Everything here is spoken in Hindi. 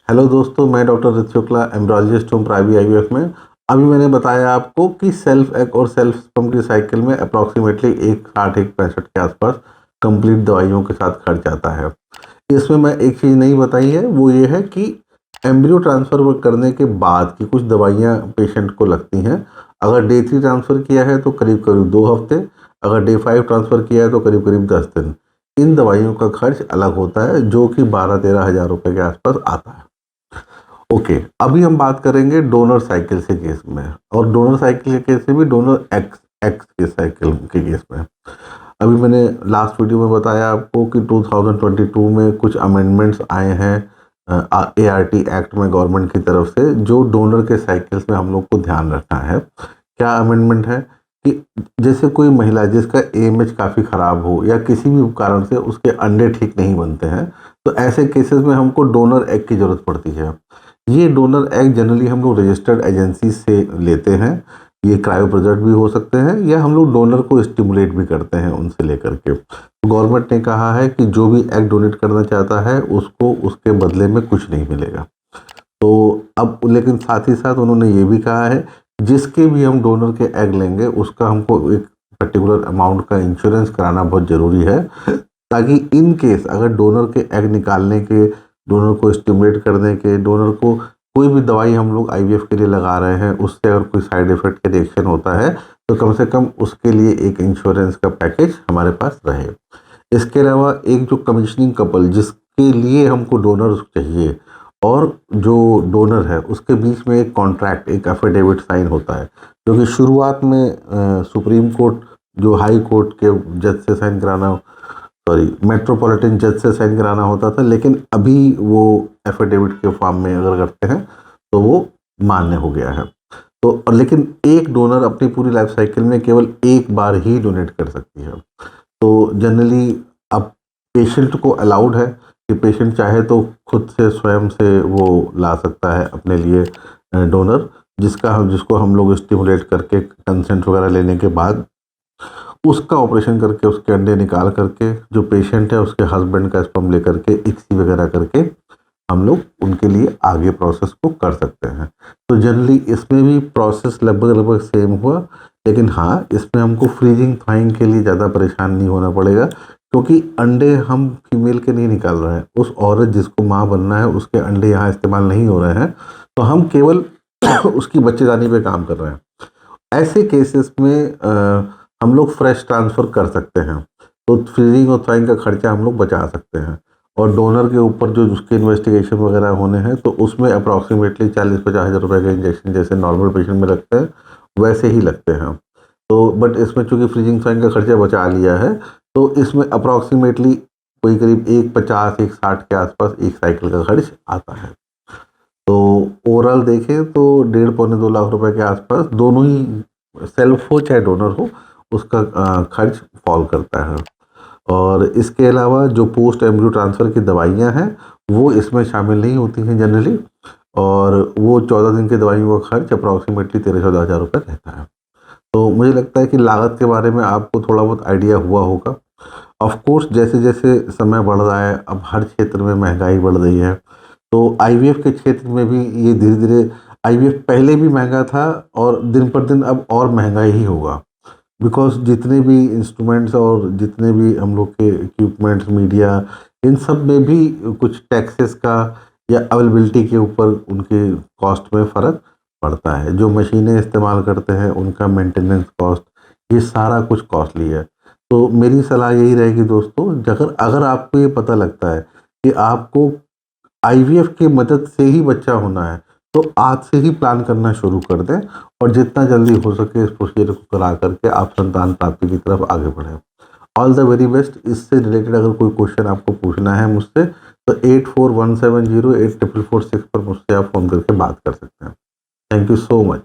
हेलो दोस्तों, मैं डॉक्टर ऋत शुक्ला, एम्ब्रोलॉजिस्ट हूँ प्राइवी आईवीएफ में। अभी मैंने बताया आपको कि सेल्फ एग और सेल्फ स्पर्म की साइकिल में अप्रॉक्सीमेटली 160-165 के आसपास कंप्लीट दवाइयों के साथ खर्च आता है। इसमें मैं एक चीज़ नहीं बताई है, वो ये है कि एम्ब्रियो ट्रांसफ़र करने के बाद की कुछ दवाइयाँ पेशेंट को लगती हैं। अगर डे 3 ट्रांसफ़र किया है तो करीब-करीब 2 हफ्ते, अगर डे 5 ट्रांसफ़र किया है तो करीब-करीब 10 दिन। इन दवाइयों का खर्च अलग होता है, जो कि 12-13 हज़ार रुपए के आसपास आता है। ओके, अभी हम बात करेंगे डोनर साइकिल के केस में, और डोनर साइकिल के केस में भी डोनर एक्स एक्स के साइकिल के केस में। अभी मैंने लास्ट वीडियो में बताया आपको कि 2022 में कुछ अमेंडमेंट्स आए हैं एआरटी एक्ट में गवर्नमेंट की तरफ से, जो डोनर के साइकिल्स में हम लोग को ध्यान रखना है। क्या अमेंडमेंट है कि जैसे कोई महिला जिसका एएमएच काफ़ी ख़राब हो या किसी भी कारण से उसके अंडे ठीक नहीं बनते हैं, तो ऐसे केसेस में हमको डोनर एग की ज़रूरत पड़ती है। ये डोनर एग जनरली हम लोग रजिस्टर्ड एजेंसी से लेते हैं। ये क्रायो प्रिजर्व्ड भी हो सकते हैं, या हम लोग डोनर को स्टिमुलेट भी करते हैं उनसे लेकर के। गवर्नमेंट ने कहा है कि जो भी एग डोनेट करना चाहता है उसको उसके बदले में कुछ नहीं मिलेगा। तो अब लेकिन साथ ही साथ उन्होंने ये भी कहा है, जिसके भी हम डोनर के एग लेंगे उसका हमको एक पर्टिकुलर अमाउंट का इंश्योरेंस कराना बहुत ज़रूरी है, ताकि इन केस अगर डोनर के एग निकालने के, डोनर को स्टिमुलेट करने के, डोनर को कोई भी दवाई हम लोग आईवीएफ के लिए लगा रहे हैं, उससे अगर कोई साइड इफ़ेक्ट के रिएक्शन होता है, तो कम से कम उसके लिए एक इंश्योरेंस का पैकेज हमारे पास रहे। इसके अलावा एक जो कमीशनिंग कपल जिसके लिए हमको डोनर चाहिए और जो डोनर है, उसके बीच में एक कॉन्ट्रैक्ट, एक एफिडेविट साइन होता है, जो कि शुरुआत में सुप्रीम कोर्ट, जो हाई कोर्ट के जज से साइन कराना, सॉरी मेट्रोपॉलिटन जज से साइन कराना होता था, लेकिन अभी वो एफिडेविट के फॉर्म में अगर करते हैं तो वो मान्य हो गया है। तो लेकिन एक डोनर अपनी पूरी लाइफ साइकिल में केवल एक बार ही डोनेट कर सकती है। तो जनरली अब पेशेंट को अलाउड है कि पेशेंट चाहे तो खुद से स्वयं से वो ला सकता है अपने लिए डोनर, जिसको हम लोग स्टिमुलेट करके कंसेंट वगैरह लेने के बाद उसका ऑपरेशन करके उसके अंडे निकाल करके जो पेशेंट है उसके हस्बैंड का स्पर्म लेकर के इक्सी वगैरह करके हम लोग उनके लिए आगे प्रोसेस को कर सकते हैं। तो जनरली इसमें भी प्रोसेस लगभग लगभग सेम हुआ, लेकिन हाँ, इसमें हमको फ्रीजिंग थॉइंग के लिए ज़्यादा परेशान नहीं होना पड़ेगा, क्योंकि अंडे हम फीमेल के नहीं निकाल रहे हैं। उस औरत जिसको माँ बनना है उसके अंडे यहाँ इस्तेमाल नहीं हो रहे हैं, तो हम केवल उसकी बच्चेदानी पे काम कर रहे हैं। ऐसे केसेस में हम लोग फ्रेश ट्रांसफ़र कर सकते हैं, तो फ्रीजिंग और थॉइंग का खर्चा हम लोग बचा सकते हैं। और डोनर के ऊपर जो उसके इन्वेस्टिगेशन वगैरह होने हैं, तो उसमें अप्रॉक्सीमेटली 40-50 हज़ार रुपये का इंजेक्शन जैसे नॉर्मल पेशेंट में लगते हैं, वैसे ही लगते हैं। तो बट इसमें चूँकि फ्रीजिंग थॉइंग का खर्चा बचा लिया है, तो इसमें अप्रॉक्सीमेटली कोई करीब 150-160 के आसपास एक साइकिल का खर्च आता है। तो ओवरऑल देखें तो 1.5-2 लाख रुपए के आसपास दोनों ही, सेल्फ हो चाहे डोनर हो, उसका खर्च फॉल करता है। और इसके अलावा जो पोस्ट एम्ब्रियो ट्रांसफ़र की दवाइयाँ हैं, वो इसमें शामिल नहीं होती हैं जनरली, और वो 14 दिन की दवाइयों का खर्च अप्रॉक्सीमेटली 13-14 हज़ार रुपये रहता है। तो मुझे लगता है कि लागत के बारे में आपको थोड़ा बहुत आइडिया हुआ होगा। ऑफ़ कोर्स जैसे-जैसे समय बढ़ रहा है, अब हर क्षेत्र में महँगाई बढ़ रही है, तो आईवीएफ के क्षेत्र में भी ये धीरे-धीरे, आईवीएफ पहले भी महँगा था और दिन पर दिन अब और महँगा ही होगा। बिकॉज़ जितने भी इंस्ट्रूमेंट्स और जितने भी हम लोग के इक्विपमेंट्स, मीडिया, इन सब में भी कुछ टैक्सेस का या अवेलेबिलिटी के ऊपर उनके कॉस्ट में फ़र्क पड़ता है। जो मशीनें इस्तेमाल करते हैं उनका मेंटेनेंस कॉस्ट, ये सारा कुछ कॉस्टली है। तो मेरी सलाह यही रहेगी दोस्तों, अगर अगर आपको ये पता लगता है कि आपको आईवीएफ की मदद से ही बच्चा होना है, तो आज से ही प्लान करना शुरू कर दें, और जितना जल्दी हो सके इस प्रोसीजर को करा करके आप संतान प्राप्ति की तरफ आगे बढ़ें। All the very best. इससे रिलेटेड अगर कोई क्वेश्चन आपको पूछना है मुझसे, तो 8417084446 पर मुझसे आप फ़ोन करके बात कर सकते हैं। Thank you so much.